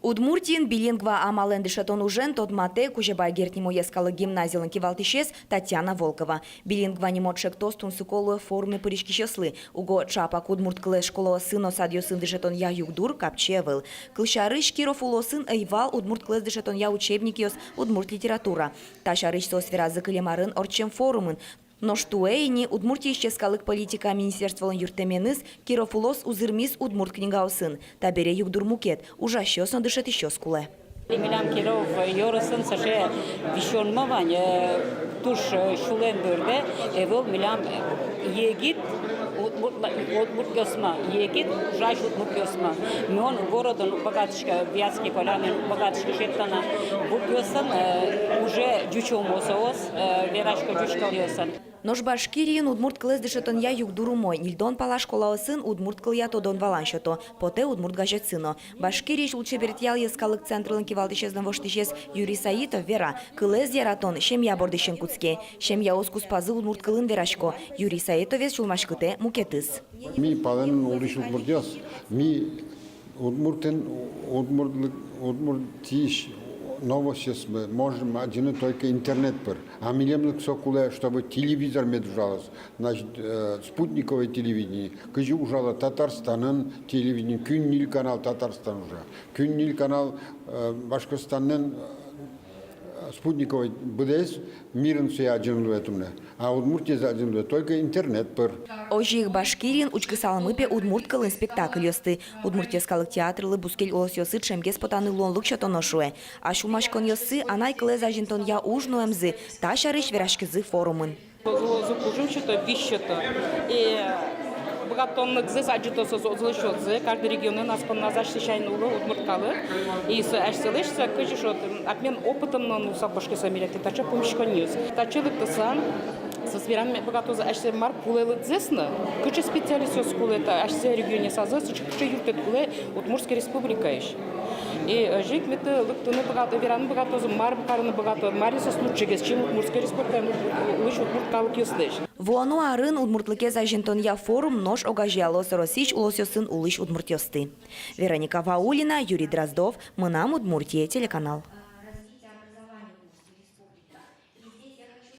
Удмуртин билингва амален дышатон ужен тот мате кужебай гертнему ескалы гимназиялын кивалтишес Татьяна Волкова. Билингва немотшек тостун суколу формы пыришки щеслы. Уго чапак удмурткале школа сыно садьо сын дышатон я югдур капчевыл. Клышарыш Киров уло сын айвал удмуртклес дышатон я учебник йос удмурт литература. Ташарыш сосфера закылемарын орчем форумын. Но штуэйни Удмуртия исческалык политика министерстволын юртеменыз Киров улос узырмис Удмурт книгаусын. Табере югдур мукет, ужащёсно дышет еще скуле. Милям Киров йорысын саже вишонмавань туш шулен бörde evol милям егит Удмурт госма егит жаш Удмурт госма. Мон городон богатышка Вятский полямен богатышка шеттана Будгосан уже дючомосоос верашка дючкал йосан. Нож Башкирин Удмурт клес дышетон я югдуру мой. Нильдон пала школа сын Удмурт клия тодон валаншото. Поте Удмурт гажет сыно. Башкириш лучше бертял ескалык центрылын кивалтишезден воштишес Юрий Саитов вера. Клес яратон шемья бордышен куцке. Шемья оскус пазы Удмурт клын верашко. Юрий Саитовес чулмашкыте мукетыс. Ми пален улиш Удмуртяс. Ми Удмуртен Удмуртиш. Новости мы можем один только интернет пер. А милем сокуле, чтобы телевизор медужалось, значит спутниковое телевидение. Кыжи ужало Татарстанын телевидение, Күннил канал Татарстан уже, Күннил канал Башкортостанның спутниковый БДС мирен все один луэтумне, а Удмуртия один луэт только интернет пер. Ожих Башкирин учкысалмыпе Удмурт кылын спектакль ёсты. Удмуртескалык театрылы бускель олос ёсы чемгес потаны лонлык чатоношуэ. А шумашкон ёсы анай кылез ажинтон я ужну эмзы, ташарыш верашкызы форумын. Закужим что-то, вещь-то. И богатонных зазаджитоса злышотзы, каждый регион нас поназащищайнуло Удмурткалы. И с ашселышся, кыжи что обмен опытом на сапожке самиряты, тача помощка ньюс. Тачилык тасан, со сверами богатоза ашсе марк кулелы дзесна, кыжи специалист ёскулы, это ашсе регионе сазысы, кыжи юртет куле Удмуртская республика ещё. И жить меты лыктыны богато, вераны богатозы, мар букарыны богато, мариса случайгес, чем Удмуртская республика, лыж Удмурткалык ёслыш. Вуану арын Удмуртлыке зажинтон я форум нож огажиалос Росич улосёсын улыш Удмуртёсты. Вероника Ваулина, Юрий Дроздов, Мынам Удмуртия, телеканал.